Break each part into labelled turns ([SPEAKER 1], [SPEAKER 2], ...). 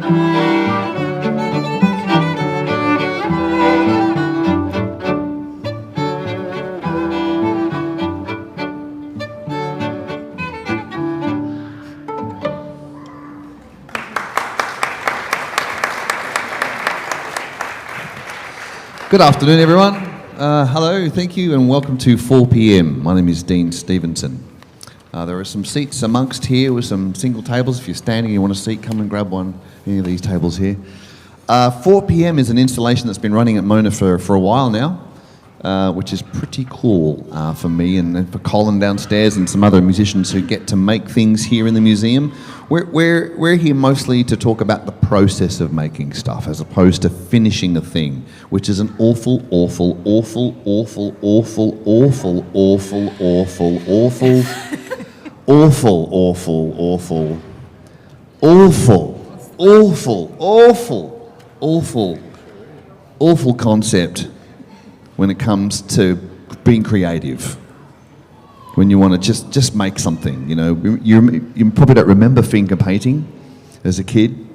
[SPEAKER 1] Good afternoon, everyone. Hello, thank you, and welcome to 4 p.m. My name is Dean Stevenson. There are some seats amongst here with some single tables. If you're standing and you want a seat, come and grab one, any of these tables here. 4 p.m. is an installation that's been running at Mona for a while now, which is pretty cool for me and for Colin downstairs and some other musicians who get to make things here in the museum. We're here mostly to talk about the process of making stuff as opposed to finishing a thing, which is an awful concept when it comes to being creative. When you want to just make something, you know. You probably don't remember finger painting as a kid,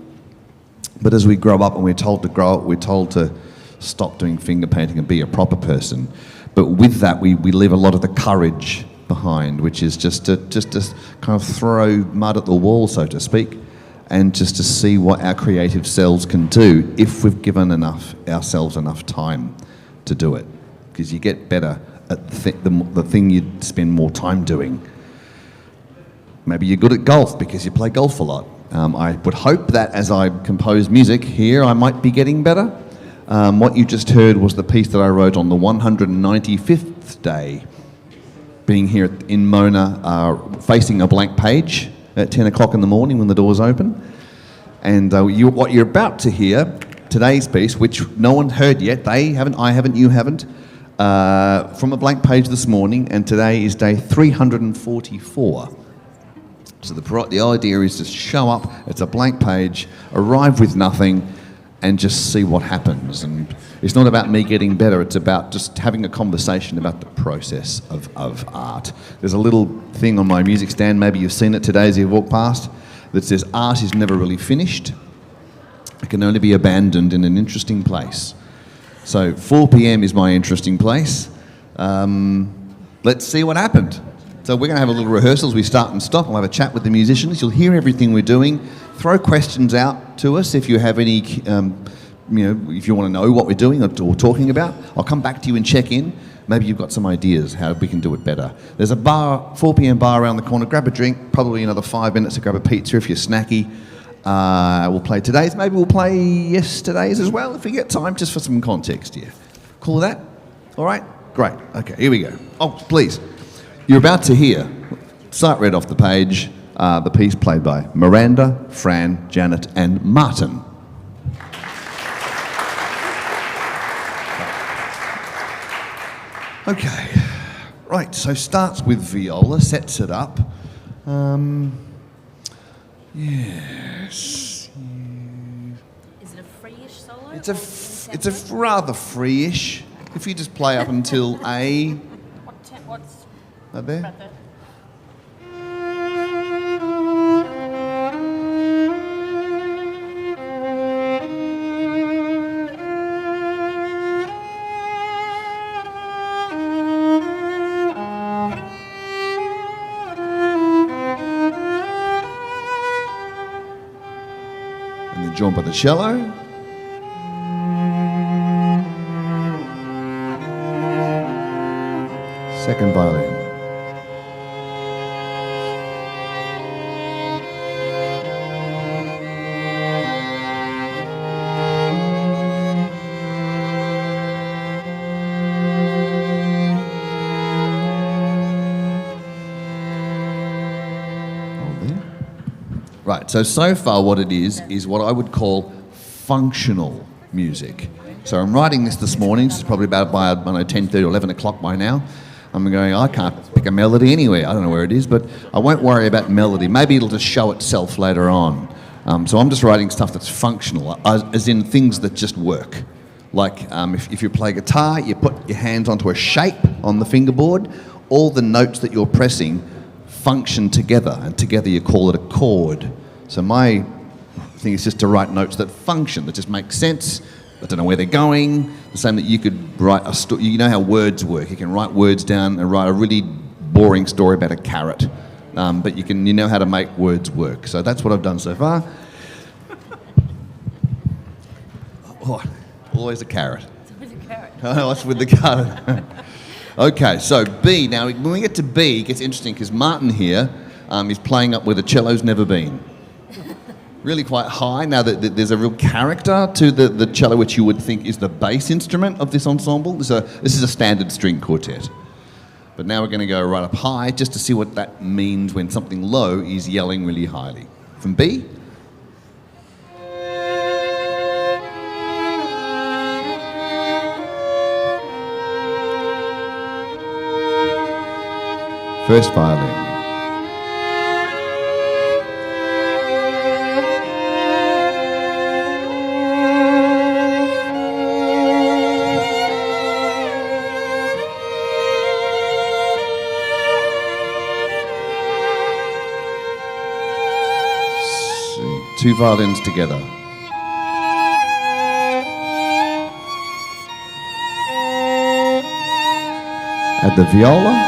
[SPEAKER 1] but as we grow up and we're told to grow up, we're told to stop doing finger painting and be a proper person. But with that, we leave a lot of the courage behind, which is just to kind of throw mud at the wall, so to speak, and just to see what our creative selves can do if we've given ourselves enough time to do it. Because you get better at the thing you spend more time doing. Maybe you're good at golf because you play golf a lot. I would hope that as I compose music here, I might be getting better. What you just heard was the piece that I wrote on the 195th day, being here in Mona, facing a blank page at 10 o'clock in the morning when the doors open. And what you're about to hear, today's piece, which no one heard yet, they haven't, I haven't, you haven't, from a blank page this morning, and today is day 344. So the idea is to show up, it's a blank page, arrive with nothing, and just see what happens. And it's not about me getting better, it's about just having a conversation about the process of art. There's a little thing on my music stand, maybe you've seen it today as you walk past, that says art is never really finished. It can only be abandoned in an interesting place. So 4 p.m. is my interesting place. Let's see what happened. So we're going to have a little rehearsal as we start and stop. We'll have a chat with the musicians. You'll hear everything we're doing. Throw questions out to us if you have any, if you want to know what we're doing or talking about. I'll come back to you and check in. Maybe you've got some ideas how we can do it better. There's a bar, 4 p.m. bar around the corner. Grab a drink, probably another 5 minutes to grab a pizza if you're snacky. We'll play today's, maybe we'll play yesterday's as well if we get time, just for some context here. Cool with that? All right? Great. Okay, here we go. Oh, please. You're about to hear, start right off the page, the piece played by Miranda, Fran, Janet and Martin. Okay. Right, so starts with viola, sets it up. Yes.
[SPEAKER 2] Is it a free-ish solo?
[SPEAKER 1] It's a rather free-ish. If you just play up until A.
[SPEAKER 2] What's
[SPEAKER 1] Right there?
[SPEAKER 2] right there?
[SPEAKER 1] And then joined by the cello. Second violin. Right, so far what it is what I would call functional music. So I'm writing this morning, it's probably about by, I don't know, 10:30 or 11 o'clock by now. I'm going, I can't pick a melody anywhere, I don't know where it is, but I won't worry about melody. Maybe it'll just show itself later on. So I'm just writing stuff that's functional, as in things that just work. Like if you play guitar, you put your hands onto a shape on the fingerboard, all the notes that you're pressing function together, and together you call it a chord. So my thing is just to write notes that function, that just make sense. I don't know where they're going. The same that you could write a story. You know how words work. You can write words down and write a really boring story about a carrot. But you know how to make words work. So that's what I've done so far. Oh, always a carrot.
[SPEAKER 2] It's always a carrot.
[SPEAKER 1] Oh, that's with the carrot. Okay, so B. Now, when we get to B, it gets interesting because Martin here is playing up where the cello's never been. Really quite high. Now, there's a real character to the cello, which you would think is the bass instrument of this ensemble. This is a standard string quartet. But now we're going to go right up high just to see what that means when something low is yelling really highly. From B. First violin. Two violins together. At the viola.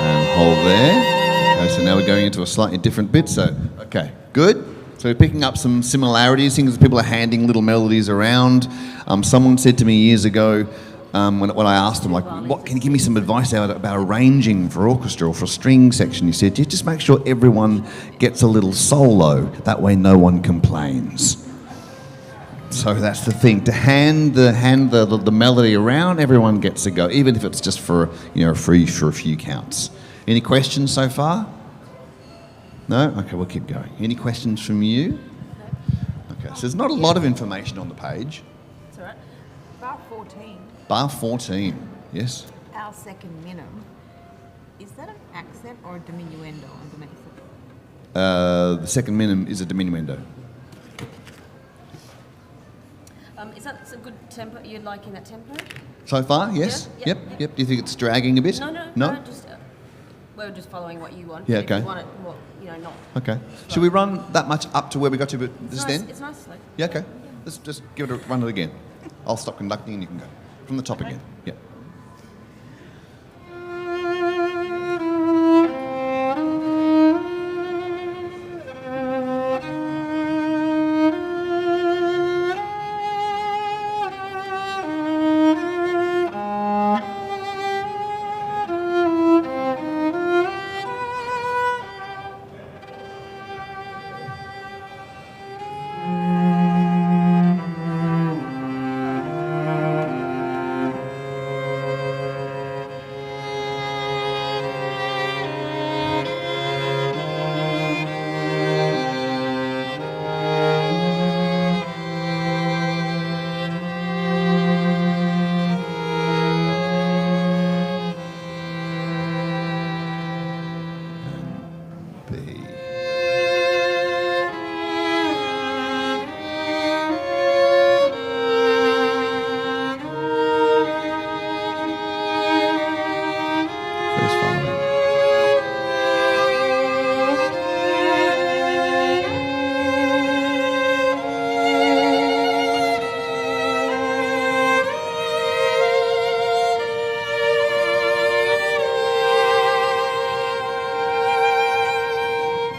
[SPEAKER 1] And hold there. Okay, so now we're going into a slightly different bit. So, okay, good. So we're picking up some similarities, things that people are handing little melodies around. Someone said to me years ago, when I asked them, like, what, can you give me some advice about arranging for orchestra or for a string section? He said, just make sure everyone gets a little solo. That way no one complains. So that's the thing, to hand the melody around, everyone gets to go, even if it's just for, for a few counts. Any questions so far? No? Okay, we'll keep going. Any questions from you?
[SPEAKER 2] No.
[SPEAKER 1] Okay, so there's not a lot of information on the page.
[SPEAKER 2] It's all right. Bar 14.
[SPEAKER 1] Bar 14, yes.
[SPEAKER 3] Our second minim, is that an accent or a diminuendo underneath it?
[SPEAKER 1] The second minim is a diminuendo.
[SPEAKER 2] Is that a good tempo? You're liking that tempo?
[SPEAKER 1] So far, yes?
[SPEAKER 2] Yeah,
[SPEAKER 1] Yep. Do you think it's dragging a bit?
[SPEAKER 2] No. Just we're just following what you want.
[SPEAKER 1] Yeah,
[SPEAKER 2] If
[SPEAKER 1] okay.
[SPEAKER 2] you want it more, not.
[SPEAKER 1] Okay. Should we run that much up to where we got to just then?
[SPEAKER 2] It's nice, like.
[SPEAKER 1] Yeah, okay. Let's just run it again. I'll stop conducting and you can go. From the top
[SPEAKER 2] Okay.
[SPEAKER 1] again. Yeah.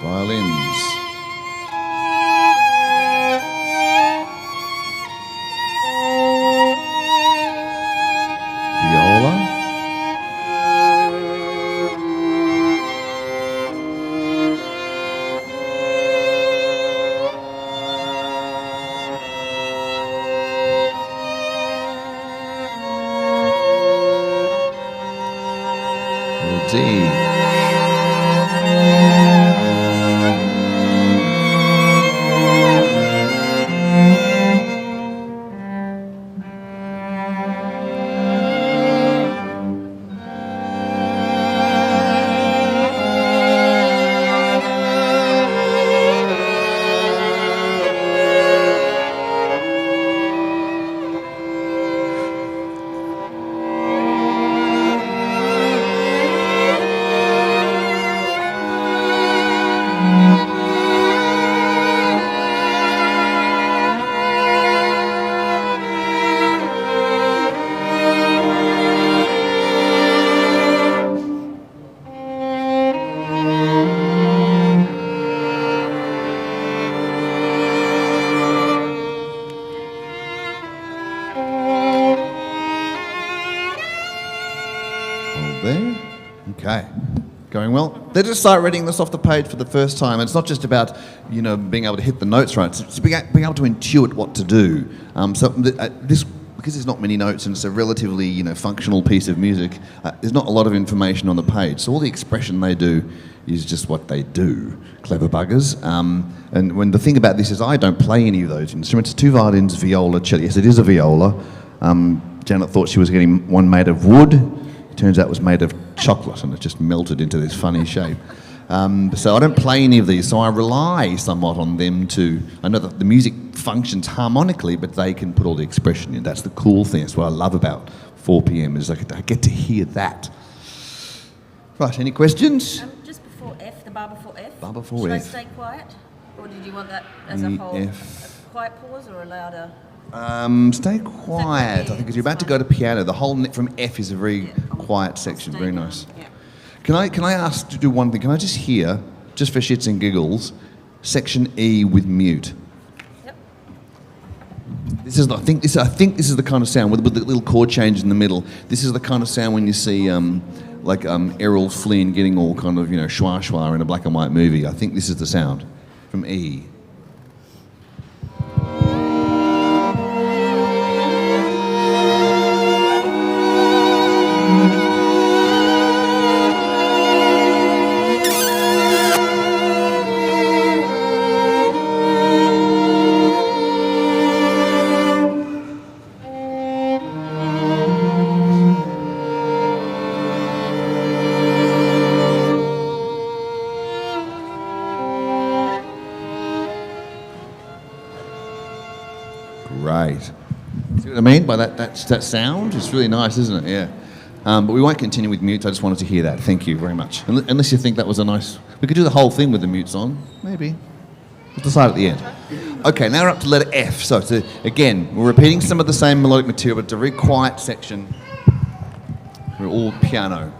[SPEAKER 1] Violins. Viola. D. Okay. Going well? They just start reading this off the page for the first time. It's not just about, being able to hit the notes right. It's being able to intuit what to do. This, because there's not many notes and it's a relatively, functional piece of music, there's not a lot of information on the page. So all the expression they do is just what they do. Clever buggers. And when the thing about this is I don't play any of those instruments. 2 violins, viola, cello. Yes, it is a viola. Janet thought she was getting one made of wood. Turns out it was made of chocolate and it just melted into this funny shape. So I don't play any of these, so I rely somewhat on them to... I know that the music functions harmonically, but they can put all the expression in. That's the cool thing. That's what I love about 4 p.m. is I get to hear that. Right, any questions?
[SPEAKER 2] Just before F, the bar before F.
[SPEAKER 1] Bar before
[SPEAKER 2] Should
[SPEAKER 1] F.
[SPEAKER 2] I stay quiet? Or did you want that as a whole?
[SPEAKER 1] F.
[SPEAKER 2] A quiet pause or a louder?
[SPEAKER 1] Stay quiet. I think because you're about to go to piano, the whole from F is a very quiet section. Very nice.
[SPEAKER 3] Yeah.
[SPEAKER 1] Can I ask to do one thing? Can I just hear, just for shits and giggles, section E with mute?
[SPEAKER 2] Yep.
[SPEAKER 1] I think this is the kind of sound with the little chord change in the middle. This is the kind of sound when you see Errol Flynn getting all kind of schwa schwa in a black and white movie. I think this is the sound from E. Great. See what I mean by that sound? It's really nice, isn't it? Yeah. But we won't continue with mutes. I just wanted to hear that. Thank you very much. Unless you think that was a nice... We could do the whole thing with the mutes on. Maybe. We'll decide at the end. Okay, now we're up to letter F. So, again, we're repeating some of the same melodic material, but it's a very quiet section. We're all piano.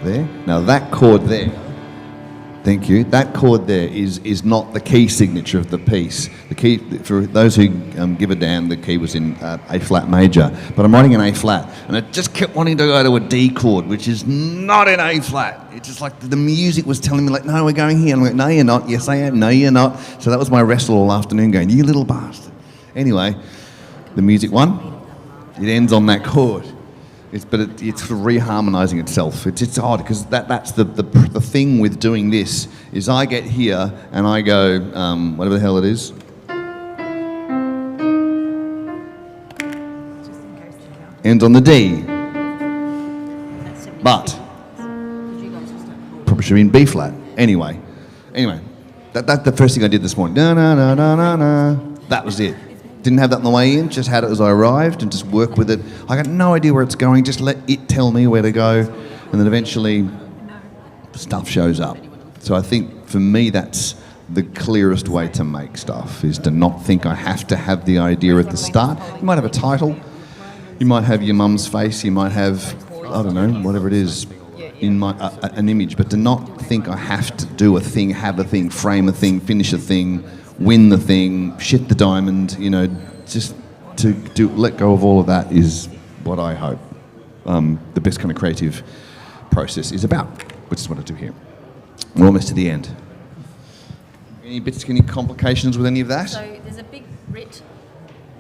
[SPEAKER 1] There. Now that chord there, thank you, that chord there is not the key signature of the piece. The key, for those who give a damn, the key was in A flat major, but I'm writing in A flat, and I just kept wanting to go to a D chord, which is not in A flat. It's just like the music was telling me like, no, we're going here. I'm like, no, you're not. Yes, I am. No, you're not. So that was my wrestle all afternoon going, you little bastard. Anyway, the music won. It ends on that chord. It's sort of reharmonising itself. It's odd because that's the thing with doing this is I get here and I go whatever the hell it is. Ends on the D. But probably should be in B flat. Anyway, that's the first thing I did this morning. Na na na na na na. That was it. Didn't have that on the way in, just had it as I arrived and just work with it. I got no idea where it's going, just let it tell me where to go, and then eventually stuff shows up. So I think for me that's the clearest way to make stuff, is to not think I have to have the idea at the start. You might have a title, you might have your mum's face, you might have, I don't know, whatever it is. in my an image, but to not think I have to do a thing, have a thing, frame a thing, finish a thing, win the thing, shit the diamond. Just to let go of all of that is what I hope the best kind of creative process is about, which is what I do here. We're almost to the end. Any complications with any of that?
[SPEAKER 2] So there's a big writ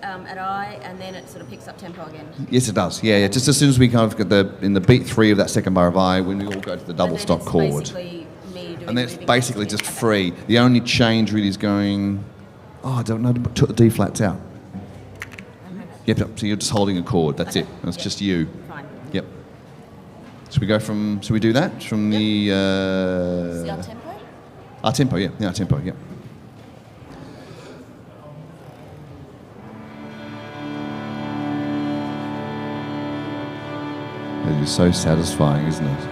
[SPEAKER 2] at I, and then it sort of picks up tempo again.
[SPEAKER 1] Yes, it does. Yeah. Just as soon as we kind of get in the beat 3 of that second bar of I, when we all go to the double stop chord.
[SPEAKER 2] Basically me doing
[SPEAKER 1] And then it's
[SPEAKER 2] moving
[SPEAKER 1] basically
[SPEAKER 2] into
[SPEAKER 1] just
[SPEAKER 2] it.
[SPEAKER 1] free. The only change really is going, I don't know, took the D flats out. Yep, so you're just holding a chord, that's it. That's just you.
[SPEAKER 2] Fine.
[SPEAKER 1] Yep. Should we do that from the...
[SPEAKER 2] See our tempo?
[SPEAKER 1] Our tempo, yeah. Yeah, our tempo, yeah. It is so satisfying, isn't it?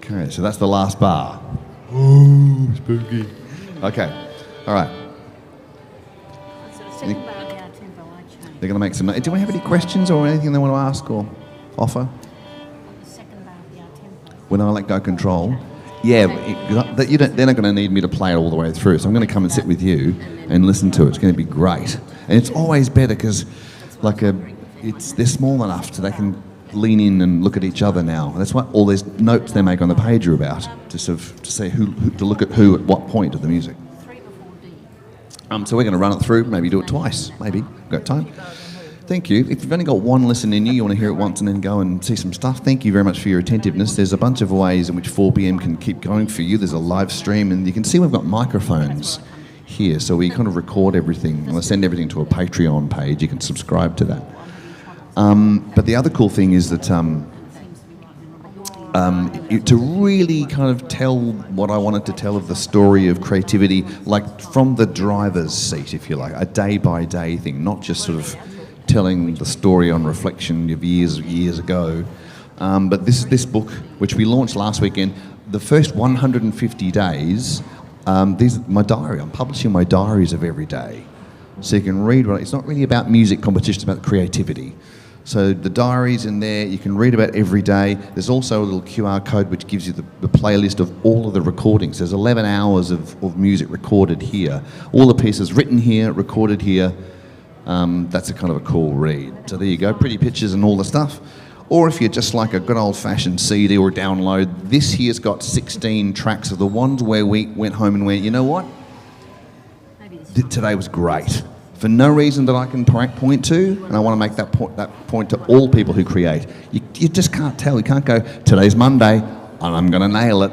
[SPEAKER 1] Okay, so that's the last bar. Ooh, spooky. Okay, all right.
[SPEAKER 3] So the second bar of our tempo I changed.
[SPEAKER 1] They're going to make some... Do we have any questions or anything they want to ask or offer?
[SPEAKER 3] The second bar of our tempo.
[SPEAKER 1] When I let go control? Yeah, they're not going to need me to play it all the way through, so I'm going to come and sit with you and listen to it. It's going to be great. And it's always better because they're small enough so they can lean in and look at each other now. That's what all these notes they make on the page are about, to say who to look at who at what point of the music.
[SPEAKER 3] 3 before D.
[SPEAKER 1] So we're going to run it through, maybe do it twice, maybe. Got time? Thank you. If you've only got one listen in you want to hear it once and then go and see some stuff, thank you very much for your attentiveness. There's a bunch of ways in which 4pm can keep going for you. There's a live stream, and you can see we've got microphones here, so we kind of record everything. We'll send everything to a Patreon page. You can subscribe to that. But the other cool thing is that to really kind of tell what I wanted to tell of the story of creativity, like from the driver's seat, if you like, a day-by-day thing, not just sort of telling the story on reflection of years ago. But this book, which we launched last weekend, the first 150 days, my diary. I'm publishing my diaries of every day. So you can read, it's not really about music competition, it's about creativity. So the diary's in there, you can read about every day. There's also a little QR code which gives you the playlist of all of the recordings. There's 11 hours of music recorded here. All the pieces written here, recorded here. That's a kind of a cool read. So there you go, pretty pictures and all the stuff. Or if you're just like a good old-fashioned CD or download, this here's got 16 tracks of the ones where we went home and went, you know what? Today was great. For no reason that I can point to, and I want to make that point to all people who create. You just can't tell. You can't go, today's Monday, and I'm going to nail it.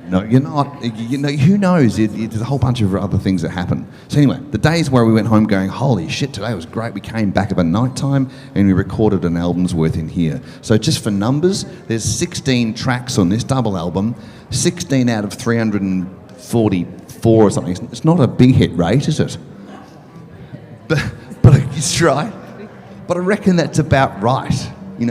[SPEAKER 1] No, you're not. Who knows? There's a whole bunch of other things that happen. So anyway, the days where we went home going, holy shit, today was great. We came back about night time, and we recorded an album's worth in here. So just for numbers, there's 16 tracks on this double album, 16 out of 344 or something. It's not a big hit rate, is it? But it's right. But I reckon that's about right. You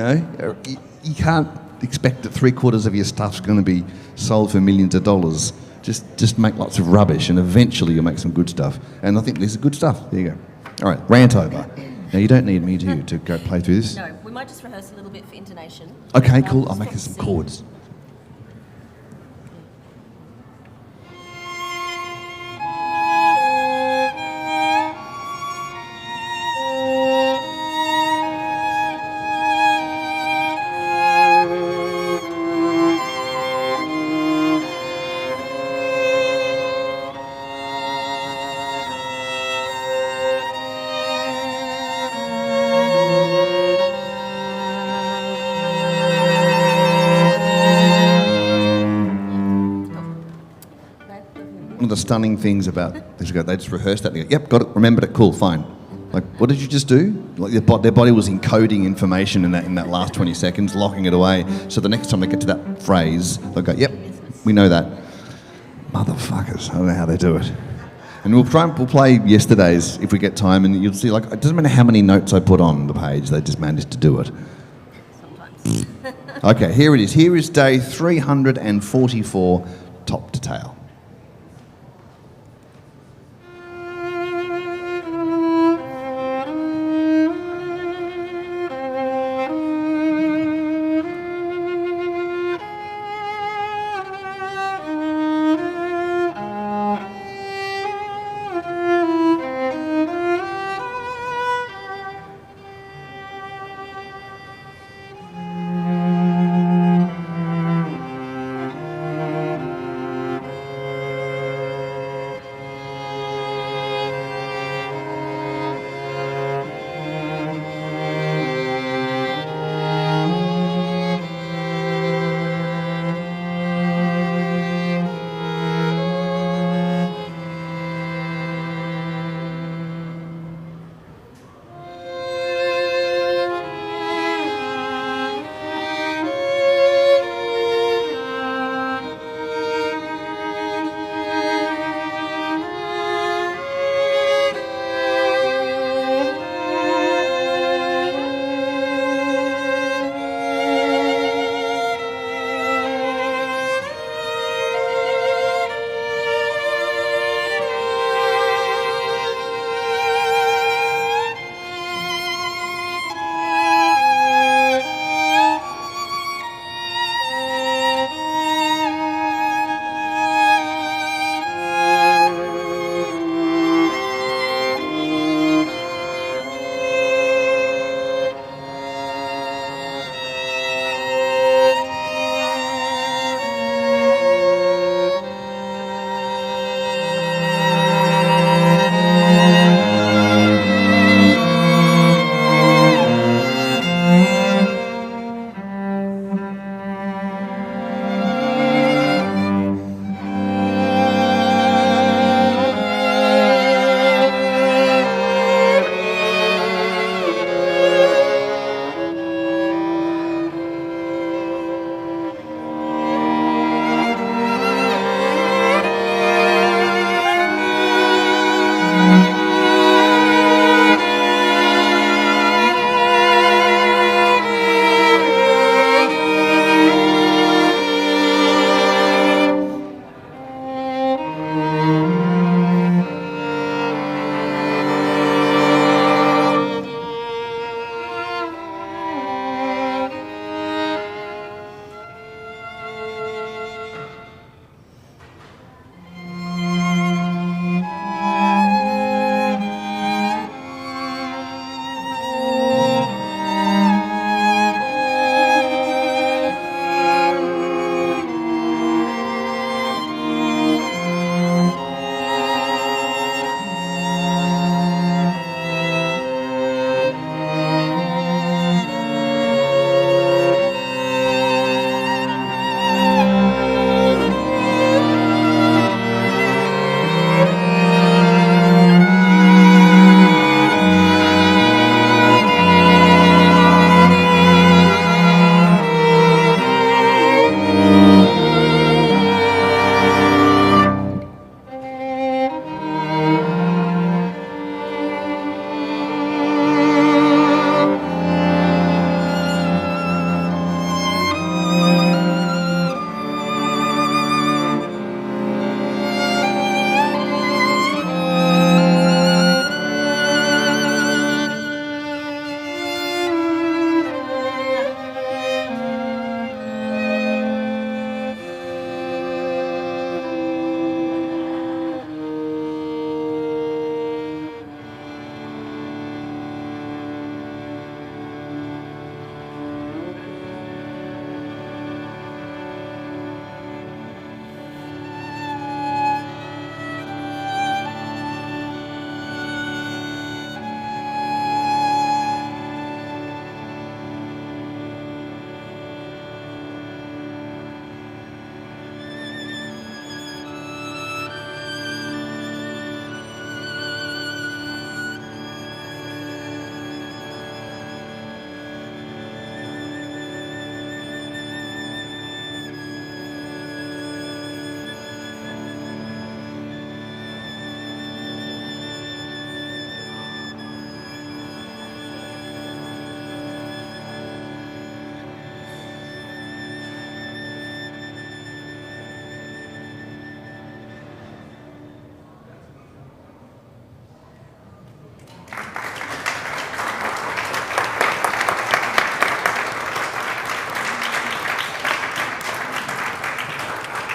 [SPEAKER 1] can't expect that 3/4 of your stuff's going to be sold for millions of dollars. Just make lots of rubbish, and eventually you'll make some good stuff. And I think this is good stuff. There you go. All right, rant over. Now you don't need me to go play through this.
[SPEAKER 2] No, we might just rehearse a little bit for intonation.
[SPEAKER 1] Okay, cool. I'll make some chords. of the stunning things about this. They just rehearsed that. They go, yep, got it, remembered it, cool, fine. Like, what did you just do? Like their body was encoding information in that last 20 seconds, locking it away. So the next time they get to that phrase, they'll go, yep, we know that. Motherfuckers, I don't know how they do it. And we'll play yesterday's if we get time, and you'll see, like, it doesn't matter how many notes I put on the page, they just managed to do it.
[SPEAKER 2] Sometimes.
[SPEAKER 1] Okay, here it is. Here is day 344, top to tail.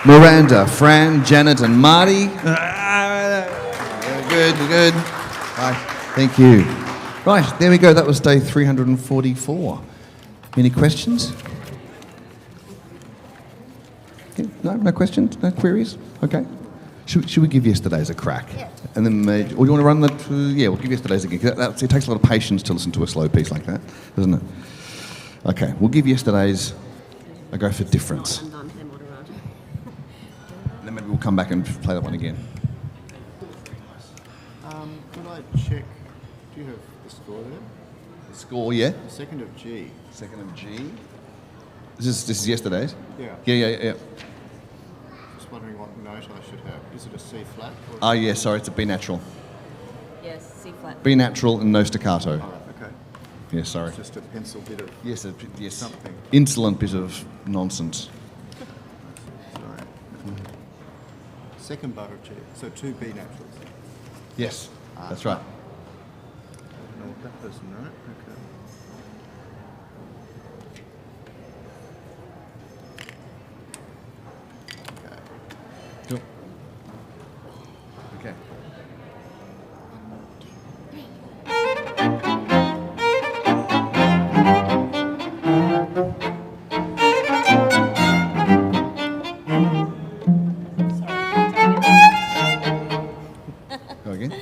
[SPEAKER 1] Miranda, Fran, Janet, and Marty. Good, good. Right, thank you. Right, there we go. That was day 344. Any questions? Yeah, no questions? No queries? Okay. Should we give yesterday's a crack?
[SPEAKER 2] Yeah.
[SPEAKER 1] And then, or you want to run that? Yeah, we'll give yesterday's again. 'Cause it takes a lot of patience to listen to a slow piece like that, doesn't it? Okay, we'll give yesterday's a go for difference.
[SPEAKER 2] I'm done, then moderate.
[SPEAKER 1] And then maybe we'll come back and play that one again.
[SPEAKER 4] Could I check, do you have the score there?
[SPEAKER 1] The score, yeah?
[SPEAKER 4] The second of G.
[SPEAKER 1] Second of G. This is yesterday's?
[SPEAKER 4] Yeah.
[SPEAKER 1] Yeah.
[SPEAKER 4] Just wondering what note I should have. Is it a C flat? Or
[SPEAKER 1] Oh, yeah, sorry, it's a B natural.
[SPEAKER 2] Yes, C flat.
[SPEAKER 1] B natural and no staccato.
[SPEAKER 4] okay.
[SPEAKER 1] Yeah, sorry.
[SPEAKER 4] It's just a pencil bit of
[SPEAKER 1] Yes, yes.
[SPEAKER 4] something.
[SPEAKER 1] Insolent bit of nonsense.
[SPEAKER 4] Sorry. Second bar of G. So 2 B naturals.
[SPEAKER 1] Yes, that's right.
[SPEAKER 4] I don't know what that person wrote. Okay. Okay.
[SPEAKER 1] Cool. Okay. Go again.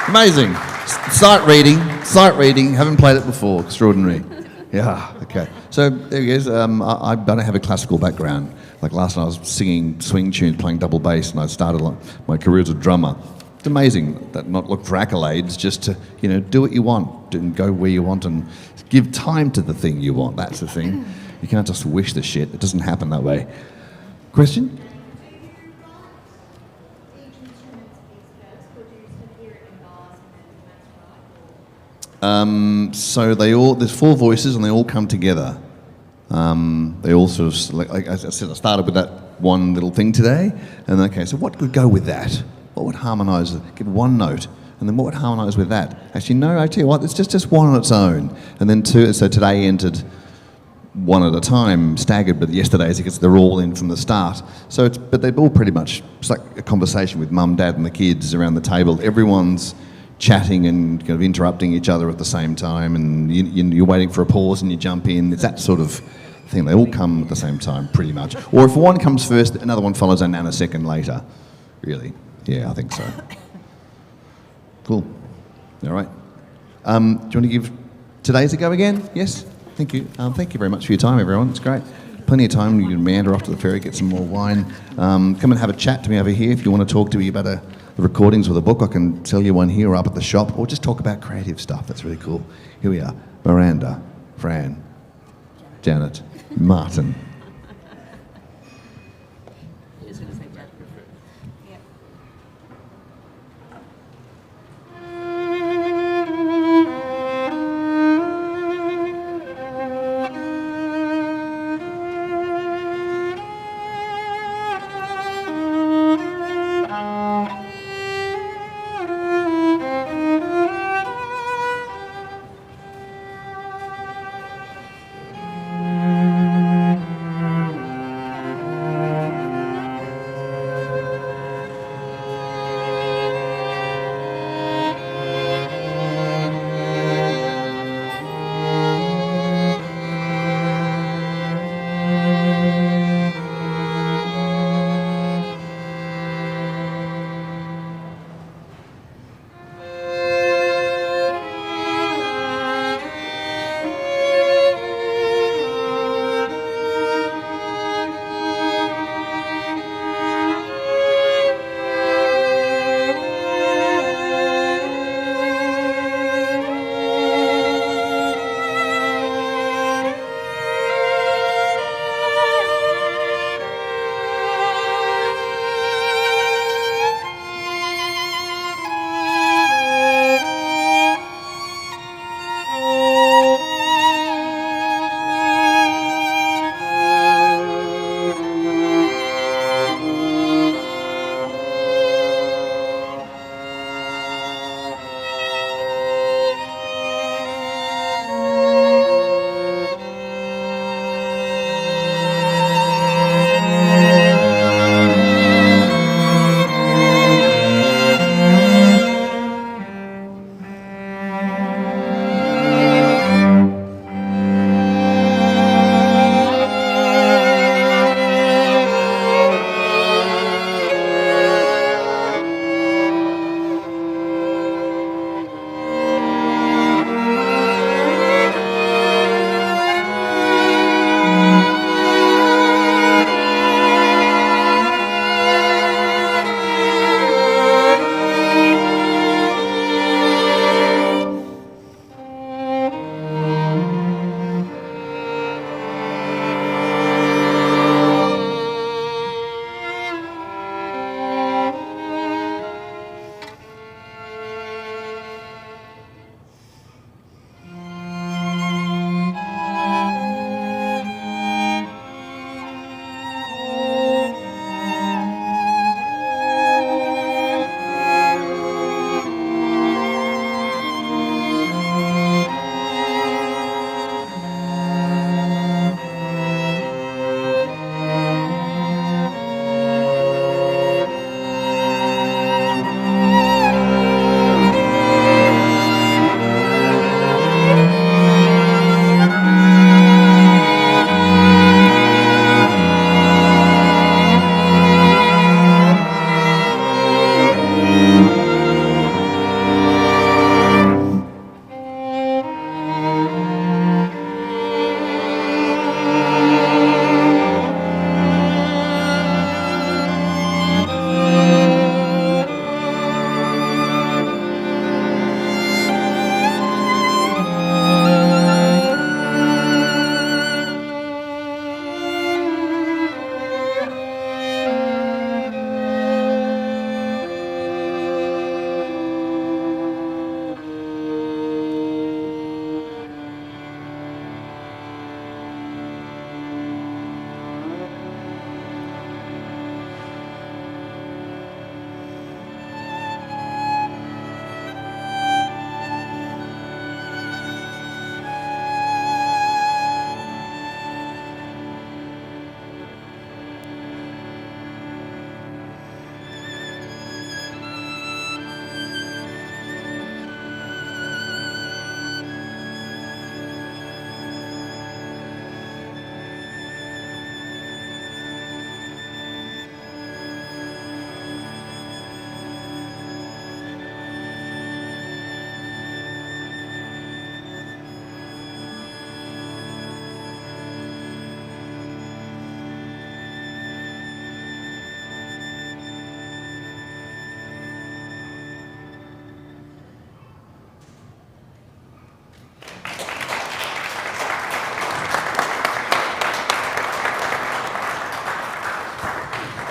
[SPEAKER 1] Amazing. Sight reading, haven't played it before, extraordinary. Yeah, okay. So there he is. I don't have a classical background. Like last night I was singing swing tunes, playing double bass, and I started my career as a drummer. just amazing that not look for accolades, just to, do what you want and go where you want and give time to the thing you want. That's the thing. You can't just wish the shit. It doesn't happen that way. Question? So there's 4 voices and they all come together. They all sort of, like I said, I started with that one little thing today, and okay, so what would go with that? What would harmonise? Give one note, and then what would harmonise with that? Actually, no, I tell you what, it's just one on its own, and then 2. So today entered one at a time, staggered, but yesterday's because they're all in from the start. So but they're all pretty much, it's like a conversation with mum, dad, and the kids around the table. Everyone's chatting and kind of interrupting each other at the same time, and you're waiting for a pause and you jump in. It's that sort of thing. They all come at the same time, pretty much. Or if one comes first, another one follows a nanosecond later. Really? Yeah, I think so. Cool. All right. Do you want to give today's a go again? Yes? Thank you. Thank you very much for your time, everyone. It's great. Plenty of time. You can meander off to the ferry, get some more wine. Come and have a chat to me over here if you want to talk to me about the recordings or the book. I can tell you one here or up at the shop, or just talk about creative stuff. That's really cool. Here we are. Miranda, Fran, Janet, Martin.
[SPEAKER 3] Just going to say Jack. Yeah.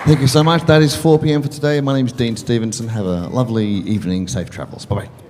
[SPEAKER 1] Thank you so much. That is 4 p.m. for today. My name is Dean Stevenson. Have a lovely evening. Safe travels. Bye-bye.